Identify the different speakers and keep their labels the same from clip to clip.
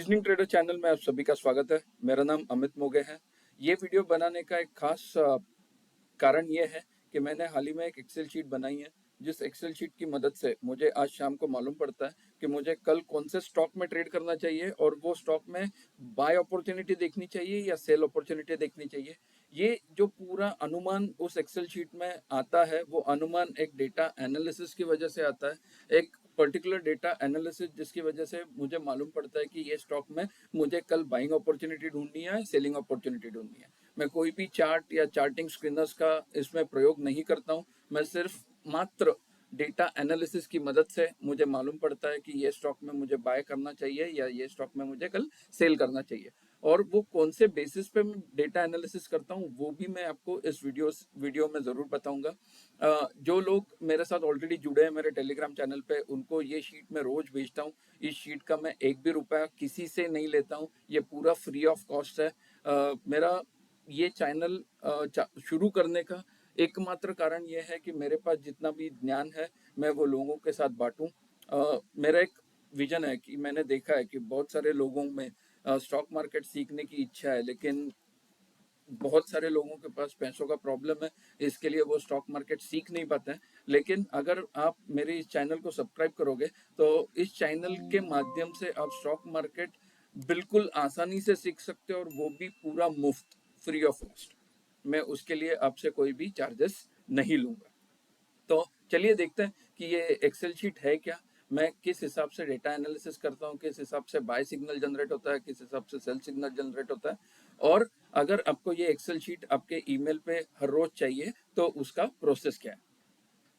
Speaker 1: Listening trader channel में आप सभी का स्वागत है। मेरा नाम अमित मोगे है। ये वीडियो बनाने का एक खास कारण ये है कि मैंने हाल ही में एक एक्सेल शीट बनाई है, जिस एक्सेल शीट की मदद से मुझे आज शाम को मालूम पड़ता है कि मुझे कल कौन से स्टॉक में ट्रेड करना चाहिए और वो स्टॉक में बाय अपॉर्चुनिटी देखनी चाहिए या सेल अपॉर्चुनिटी देखनी चाहिए। ये जो पूरा अनुमान उस एक्सेल शीट में आता है, वो अनुमान एक डेटा एनालिसिस की वजह से आता है, एक पर्टिकुलर डेटा एनालिसिस जिसकी वजह से मुझे मालूम पड़ता है कि ये स्टॉक में मुझे कल बाइंग अपॉर्चुनिटी ढूंढनी है, सेलिंग अपॉर्चुनिटी ढूंढनी है। मैं कोई भी चार्ट या चार्टिंग स्क्रीनर्स का इसमें प्रयोग नहीं करता हूँ। मैं सिर्फ मात्र डेटा एनालिसिस की मदद से मुझे मालूम पड़ता है कि ये स्टॉक में मुझे बाय करना चाहिए या ये स्टॉक में मुझे कल सेल करना चाहिए। और वो कौन से बेसिस पे मैं डेटा एनालिसिस करता हूँ वो भी मैं आपको इस वीडियो में ज़रूर बताऊंगा। जो लोग मेरे साथ ऑलरेडी जुड़े हैं मेरे टेलीग्राम चैनल पे, उनको ये शीट मैं रोज भेजता हूँ। इस शीट का मैं एक भी रुपया किसी से नहीं लेता हूँ, ये पूरा फ्री ऑफ कॉस्ट है। मेरा ये चैनल शुरू करने का एकमात्र कारण यह है कि मेरे पास जितना भी ज्ञान है मैं वो लोगों के साथ बांटूं। मेरा एक विजन है कि मैंने देखा है कि बहुत सारे लोगों में स्टॉक मार्केट सीखने की इच्छा है, लेकिन बहुत सारे लोगों के पास पैसों का प्रॉब्लम है, इसके लिए वो स्टॉक मार्केट सीख नहीं पाते हैं। लेकिन अगर आप मेरे इस चैनल को सब्सक्राइब करोगे तो इस चैनल के माध्यम से आप स्टॉक मार्केट बिल्कुल आसानी से सीख सकते हो, और वो भी पूरा मुफ्त, फ्री ऑफ कॉस्ट। मैं उसके लिए आपसे कोई भी चार्जेस नहीं लूंगा। तो चलिए देखते हैं कि ये एक्सेल शीट है क्या, मैं किस हिसाब से डेटा एनालिसिस करता हूँ, किस हिसाब से बाय सिग्नल जनरेट होता है, किस हिसाब से सेल सिग्नल जनरेट होता है। और अगर आपको ये एक्सेल शीट आपके ईमेल पे हर रोज चाहिए तो उसका प्रोसेस क्या है,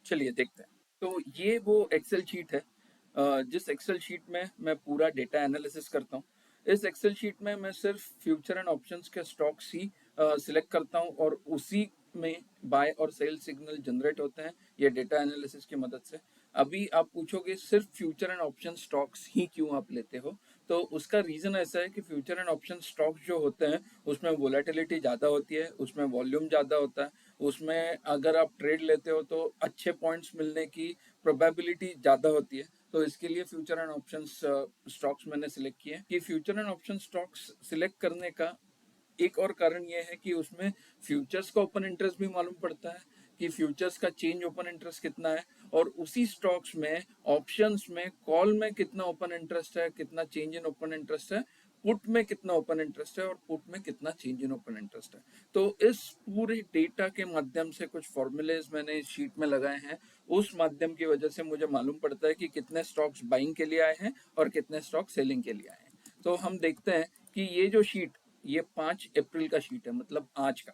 Speaker 1: चलिए देखते हैं। तो ये वो एक्सेल शीट है जिस एक्सेल शीट में मैं पूरा डेटा एनालिसिस करता हूँ। इस एक्सेल शीट में मैं सिर्फ फ्यूचर एंड ऑप्शंस के स्टॉक्स ही सिलेक्ट करता हूँ और उसी में बाय और सेल सिग्नल जनरेट होते हैं ये डेटा एनालिसिस की मदद से। अभी आप पूछोगे सिर्फ फ्यूचर एंड ऑप्शन स्टॉक्स ही क्यों आप लेते हो, तो उसका रीजन ऐसा है कि फ्यूचर एंड ऑप्शन स्टॉक्स जो होते हैं उसमें वोलेटिलिटी ज़्यादा होती है, उसमें वॉल्यूम ज़्यादा होता है, उसमें अगर आप ट्रेड लेते हो तो अच्छे पॉइंट्स मिलने की प्रोबेबिलिटी ज़्यादा होती है। तो इसके लिए फ्यूचर एंड ऑप्शन स्टॉक्स मैंने सिलेक्ट किए। कि future and option stocks select करने का एक और कारण यह है कि उसमें फ्यूचर्स का ओपन इंटरेस्ट भी मालूम पड़ता है कि फ्यूचर्स का चेंज ओपन इंटरेस्ट कितना है, और उसी स्टॉक्स में ऑप्शंस में कॉल में कितना ओपन इंटरेस्ट है, कितना चेंज इन ओपन इंटरेस्ट है, पुट में कितना ओपन इंटरेस्ट है और पुट में कितना चेंज इन ओपन इंटरेस्ट है। तो इस पूरे डेटा के माध्यम से कुछ फॉर्मूलेज मैंने इस शीट में लगाए हैं। उस माध्यम की वजह से मुझे मालूम पड़ता है कि कितने स्टॉक्स बाइंग के लिए आए हैं और कितने स्टॉक सेलिंग के लिए आए हैं। तो हम देखते हैं कि ये जो शीट, ये 5 अप्रैल का शीट है, मतलब आज का।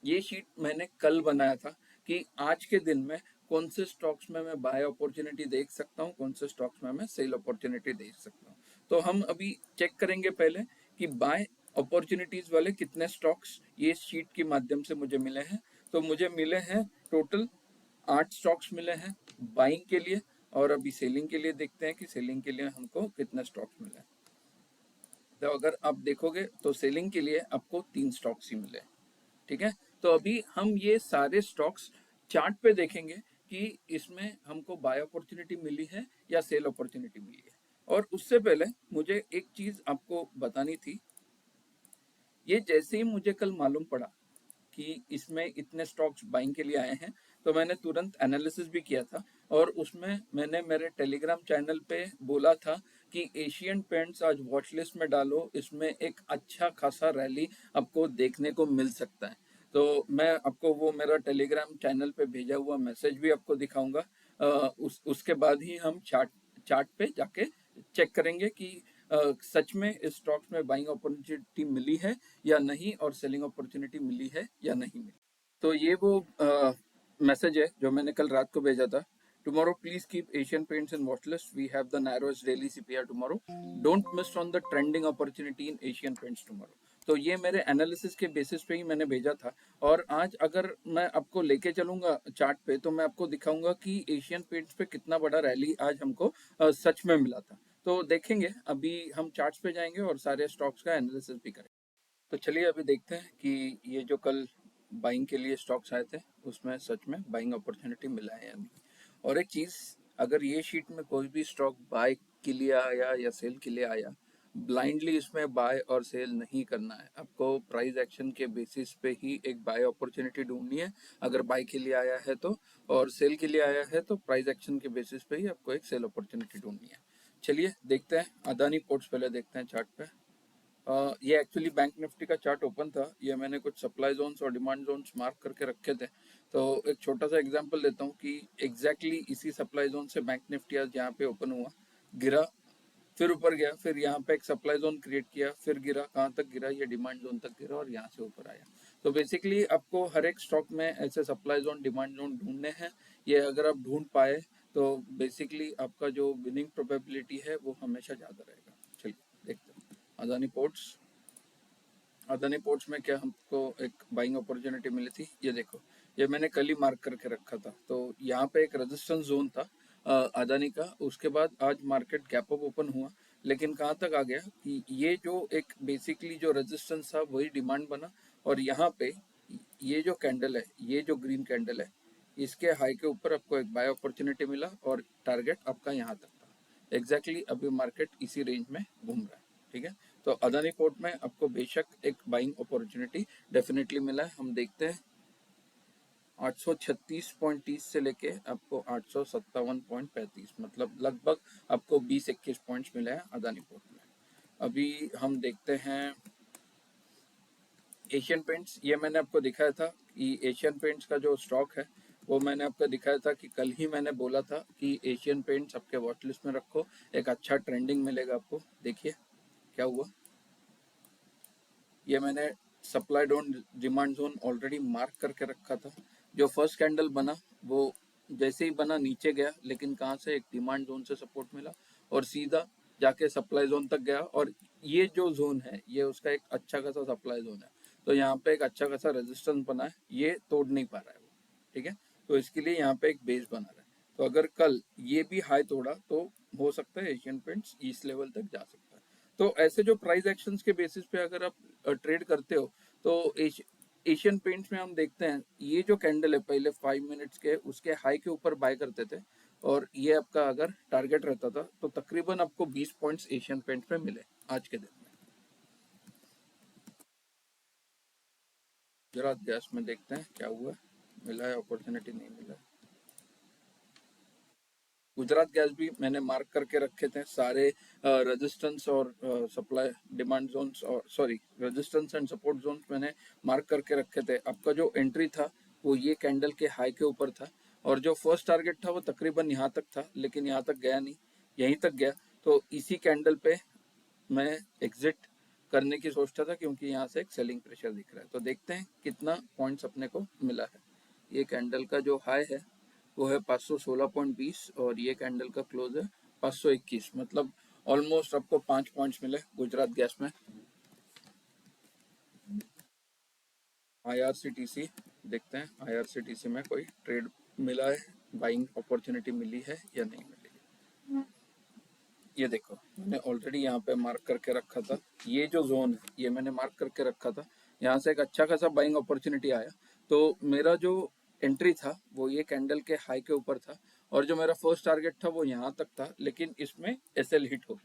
Speaker 1: ये शीट मैंने कल बनाया था कि आज के दिन में कौन से स्टॉक्स में मैं बाय अपॉर्चुनिटी देख सकता हूँ, कौन से स्टॉक्स में मैं सेल अपॉर्चुनिटी देख सकता हूँ। तो हम अभी चेक करेंगे पहले कि बाय अपॉर्चुनिटीज वाले कितने स्टॉक्स ये शीट के माध्यम से मुझे मिले हैं। तो मुझे मिले हैं टोटल 8 स्टॉक्स मिले हैं बाइंग के लिए, और अभी सेलिंग के लिए देखते हैं कि सेलिंग के लिए हमको कितने स्टॉक्स मिले हैं। तो अगर आप देखोगे तो सेलिंग के लिए आपको 3 स्टॉक्स ही मिले, ठीक है। तो अभी हम ये सारे स्टॉक्स चार्ट पे देखेंगे कि इसमें हमको बाय अपॉर्चुनिटी मिली है या सेल अपॉर्चुनिटी मिली है। और उससे पहले मुझे एक चीज आपको बतानी थी। ये जैसे ही मुझे कल मालूम पड़ा कि इसमें इतने स्टॉक्स बाइंग के लिए आए हैं, तो मैंने तुरंत एनालिसिस भी किया था, और उसमें मैंने मेरे टेलीग्राम चैनल पे बोला था कि एशियन पेंट्स आज वॉच लिस्ट में डालो, इसमें एक अच्छा खासा रैली आपको देखने को मिल सकता है। तो मैं आपको वो मेरा टेलीग्राम चैनल पे भेजा हुआ मैसेज भी आपको दिखाऊंगा। उसके बाद ही हम चार्ट चार्ट पे जाके चेक करेंगे कि सच में इस स्टॉक्स में बाइंग अपॉर्चुनिटी मिली है या नहीं, और सेलिंग अपॉर्चुनिटी मिली है या नहीं मिली। तो ये वो मैसेज है जो मैंने कल रात को भेजा था। Tomorrow please keep Asian Paints in watch list, we have the narrowest daily CPR tomorrow, don't miss on the trending opportunity in Asian Paints tomorrow. तो ये मेरे एनालिसिस के बेसिस पे ही मैंने भेजा था। और आज अगर मैं आपको लेके चलूंगा चार्ट पे तो मैं आपको दिखाऊंगा कि एशियन पेंट्स पे कितना बड़ा रैली आज हमको सच में मिला था। तो देखेंगे, अभी हम चार्ट्स पे जाएंगे और सारे स्टॉक्स का एनालिसिस भी करेंगे। तो चलिए अभी देखते हैं कि ये जो कल बाइंग के लिए स्टॉक्स आए थे उसमें सच में बाइंग अपॉर्चुनिटी मिला है या नहीं। और एक चीज़, अगर ये शीट में कोई भी स्टॉक बाय के लिए आया या सेल के लिए आया ब्लाइंडली इसमें बाय और सेल नहीं करना है, आपको प्राइस एक्शन के बेसिस पे ही एक बाय अपॉर्चुनिटी ढूंढनी है अगर बाय के लिए आया है तो, और सेल के लिए आया है तो प्राइस एक्शन के बेसिस पे ही आपको एक सेल अपॉर्चुनिटी ढूंढनी है। चलिए देखते हैं अदानी पोर्ट्स, पहले देखते हैं चार्ट पे। ये एक्चुअली बैंक निफ्टी का चार्ट ओपन था, ये मैंने कुछ सप्लाई जोन्स और डिमांड जोन्स मार्क करके रखे थे। तो एक छोटा सा एग्जांपल देता हूँ कि एग्जैक्टली इसी सप्लाई जोन से बैंक निफ्टी आज यहाँ पे ओपन हुआ, गिरा, फिर ऊपर गया, फिर यहाँ पे एक सप्लाई जोन क्रिएट किया, फिर गिरा, कहाँ तक गिरा, ये डिमांड जोन तक गिरा और यहाँ से ऊपर आया। तो बेसिकली आपको हर एक स्टॉक में ऐसे सप्लाई जोन डिमांड जोन ढूंढने हैं। ये अगर आप ढूंढ पाए तो बेसिकली आपका जो विनिंग प्रोबेबिलिटी है वो हमेशा ज़्यादा रहेगा। चलिए देखते हैं अदानी पोर्ट्स। अदानी पोर्ट्स में क्या हमको एक बाइंग अपॉर्चुनिटी मिली थी, ये देखो, ये मैंने कल ही मार्क करके रखा था। तो यहाँ पे एक रेजिस्टेंस जोन था अदानी का, उसके बाद आज मार्केट गैप अप ओपन हुआ, लेकिन कहाँ तक आ गया कि ये जो एक बेसिकली जो रेजिस्टेंस था वही डिमांड बना, और यहाँ पे ये जो कैंडल है, ये जो ग्रीन कैंडल है, इसके हाई के ऊपर आपको एक बाय अपॉर्चुनिटी मिला और टारगेट आपका यहाँ तक था। एग्जैक्टली अभी मार्केट इसी रेंज में घूम रहा है। ठीक है, तो अदानी पोर्ट में आपको बेशक एक बाइंग अपॉर्चुनिटी डेफिनेटली मिला है। हम देखते हैं 836.30 से लेके आपको 857.35, मतलब लगभग आपको 20-21 पॉइंट्स मिले हैं अदानी पोर्ट में। अभी हम देखते हैं एशियन पेंट्स। ये मैंने आपको दिखाया था कि एशियन पेंट्स का जो स्टॉक है वो मैंने आपको दिखाया था कि कल ही मैंने बोला था कि एशियन पेंट्स आपके वॉच लिस्ट में रखो, एक अच्छा ट्रेंडिंग मिलेगा आपको। देखिए क्या हुआ, ये मैंने सप्लाई डोन डिमांड जोन ऑलरेडी मार्क करके रखा था। जो फर्स्ट कैंडल बना वो जैसे ही बना नीचे गया, लेकिन कहाँ से एक डिमांड जोन से सपोर्ट मिला और सीधा जाके सप्लाई जोन तक गया, और ये जो जोन है ये उसका एक अच्छा खासा सप्लाई जोन है। तो यहाँ पे एक अच्छा खासा रेजिस्टेंस बना है, ये तोड़ नहीं पा रहा है वो। ठीक है, तो इसके लिए यहाँ पे एक बेस बना रहा है। तो अगर कल ये भी हाई तोड़ा तो हो सकता है एशियन पेंट्स इस लेवल तक जा सकता है। तो ऐसे जो प्राइस एक्शंस के बेसिस पे अगर आप ट्रेड करते हो तो एशियन पेंट्स में हम देखते हैं ये जो कैंडल है पहले 5 मिनट्स के उसके हाई के ऊपर बाय करते थे, और ये आपका अगर टारगेट रहता था तो तकरीबन आपको 20 पॉइंट्स एशियन पेंट्स में मिले आज के दिन में। गुजरात गैस में देखते हैं क्या हुआ, मिला है अपॉर्चुनिटी, नहीं मिला। गुजरात गैस भी मैंने मार्क करके रखे थे सारे रेजिस्टेंस और सप्लाई डिमांड जोन्स, और sorry resistance and support zones मैंने मार्क करके रखे थे। आपका जो एंट्री था वो ये कैंडल के हाई के ऊपर था, और जो फर्स्ट टारगेट था वो तकरीबन यहाँ तक था, लेकिन यहाँ तक गया नहीं, यहीं तक गया। तो इसी कैंडल पे मैं एग्जिट करने की सोचता था क्योंकि यहाँ से एक सेलिंग प्रेशर दिख रहा है। तो देखते हैं कितना पॉइंट्स अपने को मिला है। ये कैंडल का जो हाई है वो है 516.20 और ये कैंडल का क्लोज है 521, मतलब ऑलमोस्ट आपको 5 पॉइंट्स मिले गुजरात गैस में। IRCTC देखते हैं, IRCTC में कोई ट्रेड मिला है, बाइंग अपॉर्चुनिटी मिली है या नहीं मिली। ये देखो मैंने ऑलरेडी यहाँ पे मार्क करके रखा था, ये जो जोन है ये मैंने मार्क करके रखा था, यहाँ से एक अच्छा खासा बाइंग अपॉर्चुनिटी आया। तो मेरा जो एंट्री था वो ये कैंडल के हाई के ऊपर था, और जो मेरा फर्स्ट टारगेट था वो यहाँ तक था, लेकिन इसमें SL हिट हो,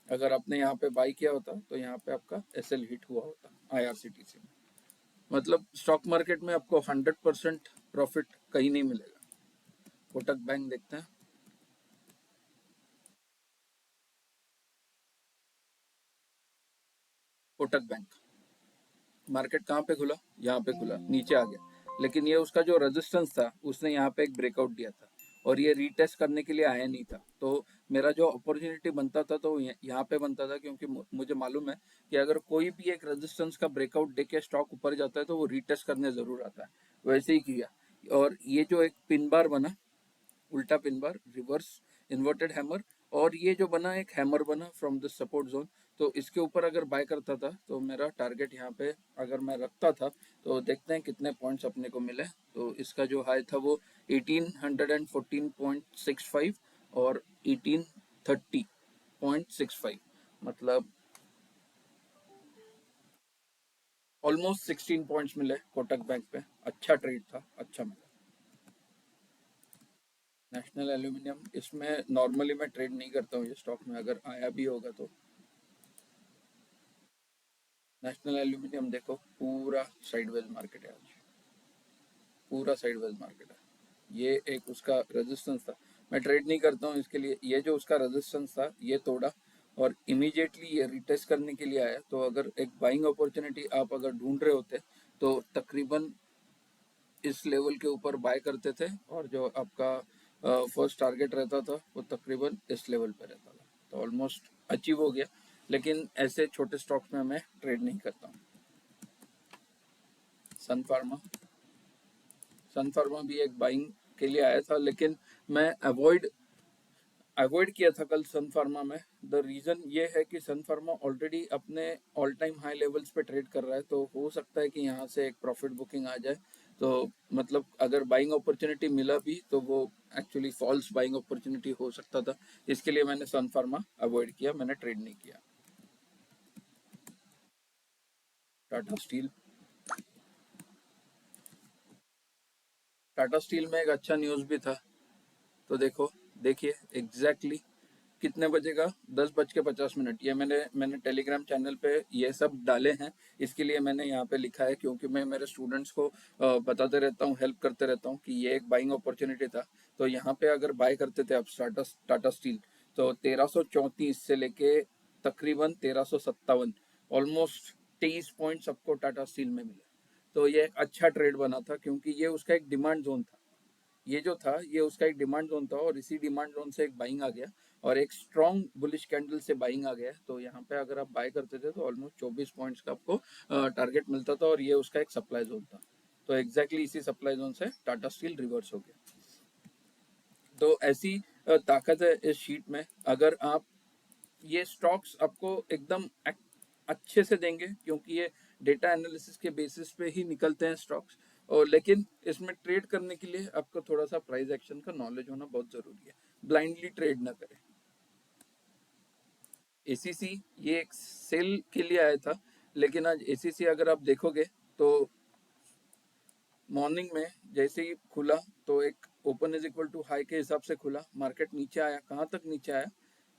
Speaker 1: अगर आपने यहाँ पे बाई किया होता तो यहाँ पे आपका SL हिट हुआ होता IRCTC में। मतलब स्टॉक मार्केट में आपको 100% प्रॉफिट कहीं नहीं मिलेगा। कोटक बैंक देखते हैं, कोटक बैंक मार्केट कहाँ पे खुला, यहाँ पे खुला, नीचे आ गया, लेकिन ये उसका जो रेजिस्टेंस था उसने यहाँ पे एक ब्रेकआउट दिया था और ये रीटेस्ट करने के लिए आया नहीं था। तो मेरा जो अपॉर्चुनिटी बनता था तो यहाँ पे बनता था, क्योंकि मुझे मालूम है कि अगर कोई भी एक रेजिस्टेंस का ब्रेकआउट देके स्टॉक ऊपर जाता है तो वो रीटेस्ट करने जरूर आता है। वैसे ही किया, और ये जो एक पिन बार बना, उल्टा pin bar, reverse inverted hammer, और ये जो बना एक हैमर बना फ्रॉम द सपोर्ट जोन, तो इसके ऊपर अगर बाय करता था तो मेरा टारगेट यहाँ पे अगर मैं रखता था तो देखते हैं कितने पॉइंट्स अपने को मिले। तो इसका जो हाई था वो 1814.65 और 1830.65, मतलब ऑलमोस्ट 16 पॉइंट्स मिले कोटक बैंक पे। अच्छा ट्रेड था, अच्छा मिला। नेशनल एल्यूमिनियम, इसमें नॉर्मली मैं ट्रेड नहीं करता हूँ ये स्टॉक में, अगर आया भी होगा तो नेशनल एल्यूमिनियम देखो पूरा साइडवेज मार्केट है आज, पूरा साइडवेज मार्केट है। ये एक उसका रेजिस्टेंस था, मैं ट्रेड नहीं करता हूँ इसके लिए, ये जो उसका रेजिस्टेंस था ये तोड़ा और इमीडिएटली ये रिटेस्ट करने के लिए आया। तो अगर एक बाइंग अपॉर्चुनिटी आप अगर ढूंढ रहे होते तो तकरीबन इस लेवल के ऊपर बाय करते थे, और जो आपका फर्स्ट टारगेट रहता था वो तकरीबन इस लेवल पे रहता था। तो ऑलमोस्ट अचीव हो गया, लेकिन ऐसे छोटे स्टॉक्स में मैं ट्रेड नहीं करता हूँ। सन फार्मा, सन फार्मा भी एक बाइंग के लिए आया था, लेकिन मैं अवॉइड किया था कल सन फार्मा में। द रीज़न ये है कि सन फार्मा ऑलरेडी अपने ऑल टाइम हाई लेवल्स पे ट्रेड कर रहा है, तो हो सकता है कि यहाँ से एक प्रॉफिट बुकिंग आ जाए। तो मतलब अगर बाइंग अपॉर्चुनिटी मिला भी तो वो एक्चुअली फॉल्स बाइंग अपॉर्चुनिटी हो सकता था, इसके लिए मैंने सन फार्मा अवॉइड किया, मैंने ट्रेड नहीं किया। टाटा स्टील, टाटा स्टील में एक अच्छा न्यूज़ भी था। तो देखो, देखिए एग्जैक्टली कितने बजे का, 10:50। ये मैंने टेलीग्राम चैनल पे ये सब डाले हैं, इसके लिए मैंने यहाँ पे लिखा है क्योंकि मैं मेरे स्टूडेंट्स को बताते रहता हूँ, हेल्प करते रहता हूँ कि ये एक बाइंग अपॉर्चुनिटी था। तो यहाँ पे अगर बाय करते थे आप टाटा स्टील, तो 1334 से लेके तकरीबन 1357, ऑलमोस्ट 23 पॉइंट्स आपको टाटा स्टील में मिले। तो ये एक अच्छा ट्रेड बना था क्योंकि ये उसका एक डिमांड जोन था, ये जो था ये उसका एक डिमांड जोन था, और इसी डिमांड जोन से एक बाइंग आ गया और एक स्ट्रॉन्ग बुलिश कैंडल से बाइंग आ गया। तो यहाँ पे अगर आप बाय करते थे तो ऑलमोस्ट 24 पॉइंट्स का आपको टारगेट मिलता था, और ये उसका एक सप्लाई जोन था। तो एग्जैक्टली इसी सप्लाई जोन से टाटा स्टील रिवर्स हो गया। तो ऐसी ताकत है इस शीट में। अगर आप ये स्टॉक्स आपको एकदम अच्छे से देंगे, क्योंकि ये डेटा एनालिसिस के बेसिस पे ही निकलते हैं स्टॉक्स, और लेकिन इसमें ट्रेड करने के लिए आपको थोड़ा सा प्राइस एक्शन का नॉलेज होना बहुत जरूरी है, ब्लाइंडली ट्रेड ना करें। एसीसी ये एक सेल के लिए आया था, लेकिन आज एसीसी अगर आप देखोगे तो मॉर्निंग में जैसे ही खुला तो एक open is equal to high के हिसाब से खुला, मार्केट नीचे आया, कहाँ तक नीचे आया,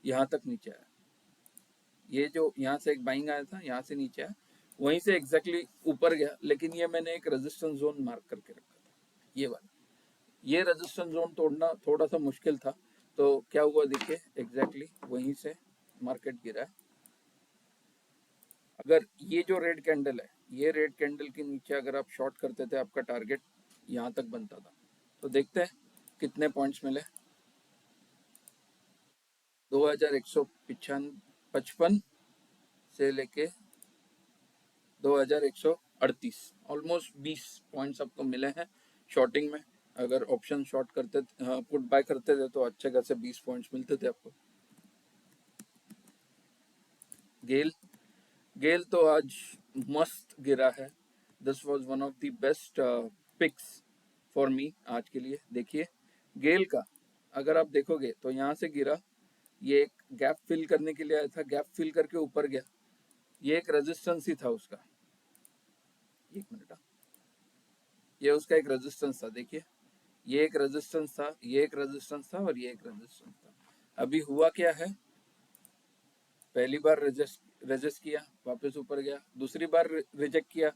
Speaker 1: यहाँ तक नीचे आया। ये जो यहाँ से एक बाइंग आया था, यहाँ से नीचे आया, वहीं से एग्जैक्टली ऊपर गया, लेकिन ये मैंने एक रेजिस्टेंस जोन मार्क करके रखा था, ये वाला। ये रेजिस्टेंस जोन तोड़ना थोड़ा सा मुश्किल था। तो क्या हुआ देखिए, एग्जैक्टली वहीं से मार्केट गिरा है। अगर ये जो रेड कैंडल है, ये रेड कैंडल के नीचे अगर आप शॉर्ट करते थे, आपका टारगेट यहाँ तक बनता था। तो देखते हैं कितने पॉइंट्स मिले। 2155 से लेके 2138, ऑलमोस्ट 20 पॉइंट्स आपको मिले हैं शॉर्टिंग में। अगर ऑप्शन शॉर्ट करते, पुट बाय करते थे तो अच्छे खासे 20 पॉइंट्स मिलते थे आपको। गेल, गेल तो आज मस्त गिरा है। This was one of the best picks for me आज के लिए। देखिए गेल का अगर आप देखोगे तो यहाँ से गिरा, ये एक गैप फिल करने के लिए आया था, गैप फिल करके ऊपर गया, ये एक रेजिस्टेंस ही था उसका। एक मिनट, ये उसका एक रेजिस्टेंस था। देखिए ये एक रेजिस्टेंस था, ये एक रेजिस्टेंस था, और ये एक रेजिस्टेंस था। अभी हुआ क्या है, पहली बार रेजिस्ट किया, वापस ऊपर गया, दूसरी बार रिजेक्ट किया,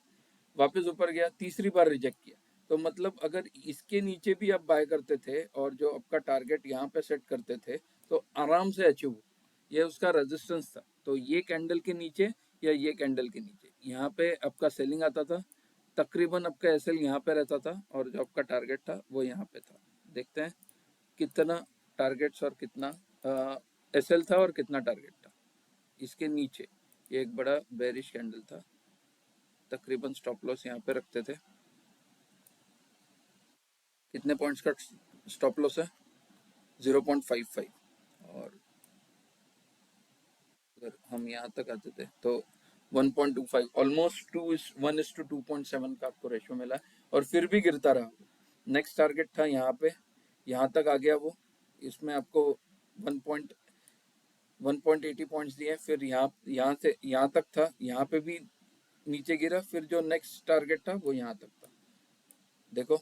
Speaker 1: वापस ऊपर गया, तीसरी बार रिजेक्ट किया। तो मतलब अगर इसके नीचे भी आप बाय करते थे और जो आपका टारगेट यहाँ पे सेट करते थे तो आराम से अचीव। ये उसका रेजिस्टेंस था। तो ये कैंडल के नीचे या ये कैंडल के नीचे यहाँ पे आपका सेलिंग आता था, तकरीबन आपका एसएल यहाँ पे रहता था, और जो आपका टारगेट था वो यहाँ पे था। देखते हैं कितना टारगेट्स और कितना एसएल था और कितना टारगेट था। इसके नीचे ये एक बड़ा बेरिश कैंडल था, तकरीबन स्टॉप लॉस यहाँ पे रखते थे। कितने पॉइंट्स का स्टॉप लॉस है, 0.55, और अगर हम यहाँ तक आते थे तो 1.25, ऑलमोस्ट 1:2.7 का आपको रेशो मिला है, और फिर भी गिरता रहा। नेक्स्ट टारगेट था यहाँ पे, यहाँ तक आ गया वो, इसमें आपको 1.80 पॉइंट्स दिए, फिर यहाँ से यहाँ तक था, यहाँ पे भी नीचे गिरा, फिर जो नेक्स्ट टारगेट था वो यहाँ तक था। देखो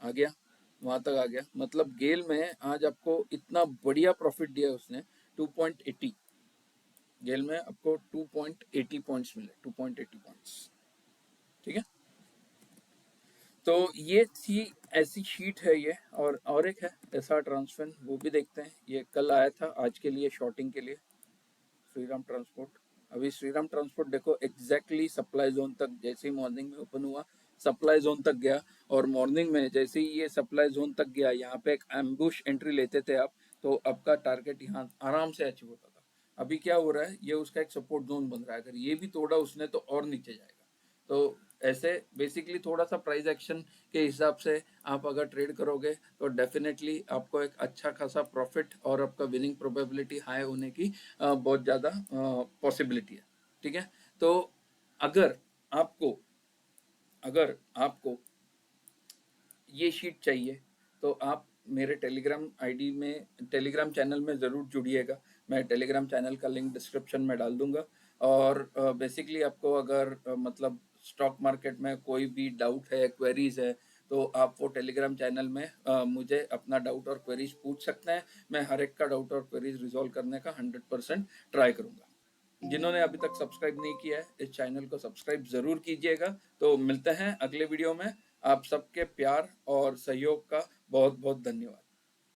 Speaker 1: आ गया, वहां तक आ गया। मतलब गेल में आज आपको इतना बढ़िया प्रॉफिट दिया उसने, 2.80। गेल में आपको 2.80 पॉइंट्स मिले, 2.80 पॉइंट्स, ठीक है। तो ये थी, ऐसी शीट है ये। और एक है एसआर ट्रांसफर, वो भी देखते हैं। ये कल आया था आज के लिए शॉर्टिंग के लिए, श्रीराम ट्रांसपोर्ट। अभी श्रीराम ट्रांसपोर्ट देखो एग्जैक्टली सप्लाई जोन तक, जैसे ही मॉर्निंग में ओपन हुआ सप्लाई जोन तक गया, और मॉर्निंग में जैसे ही ये सप्लाई जोन तक गया, यहाँ पे एक एम्बुश एंट्री लेते थे आप, तो आपका टारगेट यहाँ आराम से अचीव होता था। अभी क्या हो रहा है, ये उसका एक सपोर्ट जोन बन रहा है, अगर ये भी तोड़ा उसने तो और नीचे जाएगा। तो ऐसे बेसिकली थोड़ा सा प्राइस एक्शन के हिसाब से आप अगर ट्रेड करोगे तो डेफिनेटली आपको एक अच्छा खासा प्रॉफिट और आपका विनिंग प्रोबेबिलिटी हाई होने की बहुत ज़्यादा पॉसिबिलिटी है, ठीक है। तो अगर आपको अगर आपको ये शीट चाहिए तो आप मेरे टेलीग्राम आईडी में, टेलीग्राम चैनल में ज़रूर जुड़िएगा। मैं टेलीग्राम चैनल का लिंक डिस्क्रिप्शन में डाल दूंगा। और बेसिकली आपको अगर मतलब स्टॉक मार्केट में कोई भी डाउट है, क्वेरीज है, तो आप वो टेलीग्राम चैनल में मुझे अपना डाउट और क्वेरीज पूछ सकते हैं। मैं हर एक का डाउट और क्वेरीज रिजॉल्व करने का 100% ट्राई करूंगा। जिन्होंने अभी तक सब्सक्राइब नहीं किया है, इस चैनल को सब्सक्राइब जरूर कीजिएगा। तो मिलते हैं अगले वीडियो में। आप सबके प्यार और सहयोग का बहुत बहुत धन्यवाद।